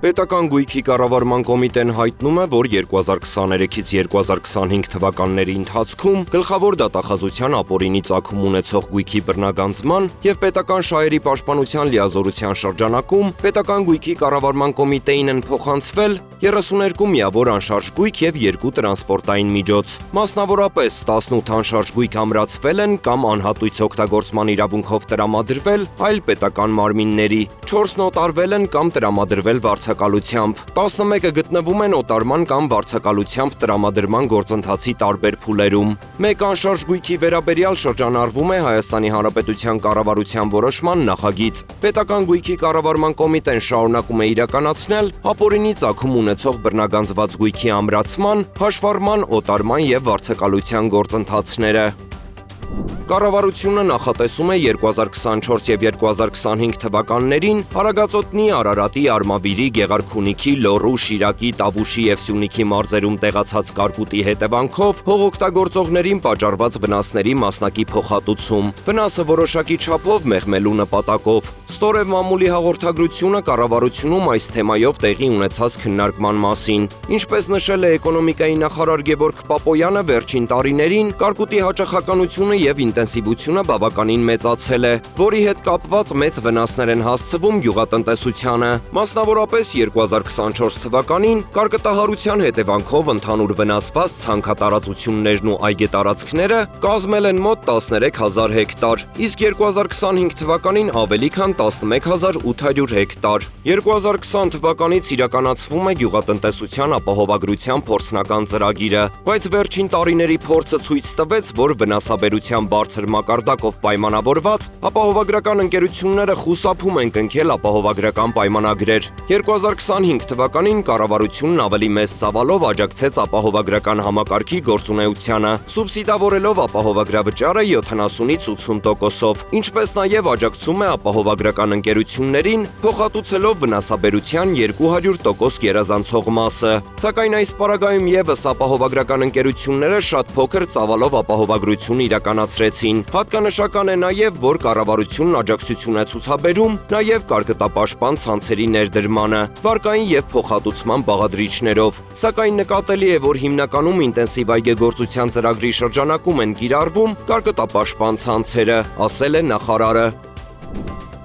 Պետական գույքի կառավարման կոմիտեն հայտնում է, որ 2023-ից 2025 թվականների ընթացքում գլխավոր դատախազության ապօրինի ծագում ունեցող գույքի բռնագանձման եւ պետական շահերի պաշտպանության լիազորության շրջանակում պետական գույքի կառավարման կոմիտեին են փոխանցվել 32 միավոր անշարժ գույք եւ 2 տրանսպորտային միջոց։ Մասնավորապես 18 անշարժ գույք ամրացվել են կամ անհատույց օգտագործման իրավունքով տրամադրվել այլ պետական մարմինների, 4-ն օտարվել են կամ տրամադրվել վարձակալությամբ, 11-ը գտնվում են օտարման կամ վարձակալությամբ տրամադրման գործընթացի տարբեր փուլերում։ Մեկ անշարժ գույքի վերաբերյալ շրջանառվում է Հայաստանի Հանրապետության կառավարության որոշման նախագիծ։ Պետական գույքի կառավարման կոմիտեն շարունակում է իրականացնել ապօրինի ծագում ունեցող բռնագանձված գույքի ամրացման, հաշվառման, օտարման եւ վարձակալության գործընթացները։ Կառավարությունը նախատեսում է 2024 եւ 2025 թվականներին Արագածոտնի, Արարատի, Արմավիրի, Գեղարքունիքի, Լոռու, Շիրակի, Տավուշի եւ Սյունիքի մարզերում տեղացած կարկուտի հետևանքով հողօգտագործողներին պատճառված վնասների մասնակի փոխհատուցում։ Վնասը որոշակի չափով մեղմելու նպատակով։ Ստորև մամուլի հաղորդագրությունը կառավարությունում այս թեմայով տեղի ունեցած քննարկման մասին։ Ինչպես նշել է էկոնոմիկայի նախարար Գևորգ Պապոյանը, վերջին տարիներին կարկուտի հաճախականությունը եւ ինտենսիվությունը բավականին մեծացել է, որի հետ կապված մեծ վնասներ են հասցվում գյուղատնտեսությանը։ Մասնավորապես 2024 թվականին կարկտահարության հետևանքով ընդհանուր վնասված ցանքատարածություններն ու այգետարածքները կազմել են մոտ 13000 հեկտար, իսկ 2025 թվականին ավելի քան 11800 հեկտար։ 2020 թվականից իրականացվում է գյուղատնտեսության ապահովագրության փորձնական ծրագիրը, բայց վերջին տարիների փորձը ցույց տվեց, որ վնասաբերության բարձր մակարդակով պայմանավորված ապահովագրական ընկերությունները խուսափում են կնքել ապահովագրական պայմանագրեր։ 2025 թվականին կառավարությունն ավելի մեծ ծավալով աջակցեց ապահովագրական համակարգի գործունեությանը, սուբսիդավորելով ապահովագրավճարը 70-ից 80%-ով, ինչպես նաև աջակցում է ապահովագրական ընկերություններին, փոխհատուցելով վնասաբերության 200% գերազանցող մասը։ Սակայն այս պարագայում եւս ապահովագրական ընկերությունները շատ փոքր ծավալով ապահովագրություն իրականացրեցին։ Հատկանշական է նաև, որ կառավարությունն աջակցություն է ցուցաբերում նաև կարկտապաշտպան ցանցերի ներդրմանը, վարկային եւ փոխհատուցման բաղադրիչներով։ Սակայն նկատելի է, որ հիմնականում ինտենսիվ այգեգործության ծրագրի շրջանակում են կիրառվում կարկտապաշտպան ցանցերը, ասել է նախարարը։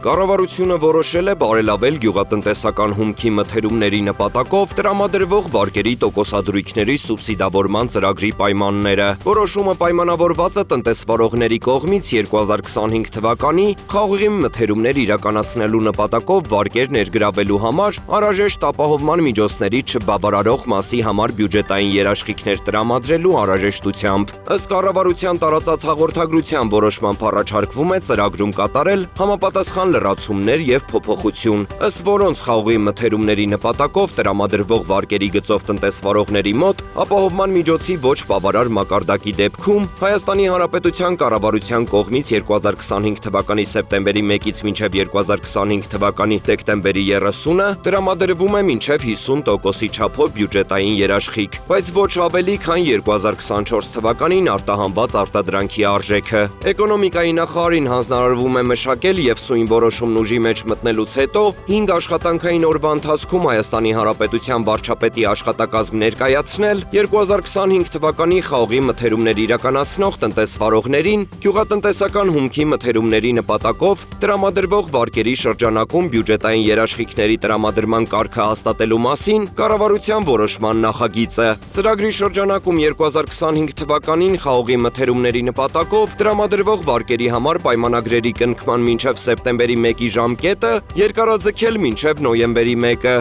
Կառավարությունը որոշել է բարելավել գյուղատնտեսական հումքի մթերումների նպատակով տրամադրվող վարկերի տոկոսադրույքների սուբսիդավորման ծրագրի պայմանները։ Որոշումը պայմանավորված է տնտեսվարողների կողմից 2025 թվականի խաղողի մթերումներ իրականացնելու նպատակով վարկեր ներգրավելու համար անհրաժեշտ ապահովման միջոցների չբավարարող մասի համար բյուջետային երաշխիքներ տրամադրելու անհրաժեշտությամբ։ Ըստ կառավարության տարածած հաղորդագրության որոշմամբ առաջարկվում է ծրագրում կատարել համապատասխան լրացումներ եւ փոփոխություն, ըստ որոնց խաղողի մթերումների նպատակով տրամադրվող վարկերի գծով տնտեսվարողների մոտ ապահովման միջոցի ոչ բավարար մակարդակի դեպքում Հայաստանի Հանրապետության կառավարության կողմից 2025 թվականի սեպտեմբերի 1-ից մինչև 2025 թվականի դեկտեմբերի 30-ը տրամադրվում է մինչև 50%-ի չափով բյուջետային երաշխիք, բայց ոչ ավելի քան 2024 թվականին արտահանված արտադրանքի արժեքը։ Էկոնոմիկայի նախարարին հանձնարարվում է մշակել եւ սույն որոշումն ուժի մեջ մտնելուց հետո 5 աշխատանքային օրվա ընթացքում Հայաստանի Հանրապետության վարչապետի աշխատակազմ ներկայացնել 2025 թվականի խաղողի մթերումներ իրականացնող տնտեսվարողներին գյուղատնտեսական հումքի մթերումների նպատակով տրամադրվող վարկերի շրջանակում բյուջետային երաշխիքների տրամադրման կարգը հաստատելու մասին կառավարության որոշման նախագիծը։ Ծրագրի շրջանակում 2025 թվականին խաղողի մթերումների նպատակով տրամադրվող վարկերի համար պայմանագրերի կնքման մինչև սեպտեմբերի 1-ի ժամկետը երկարաձգել մինչև նոյեմբերի 1-ը։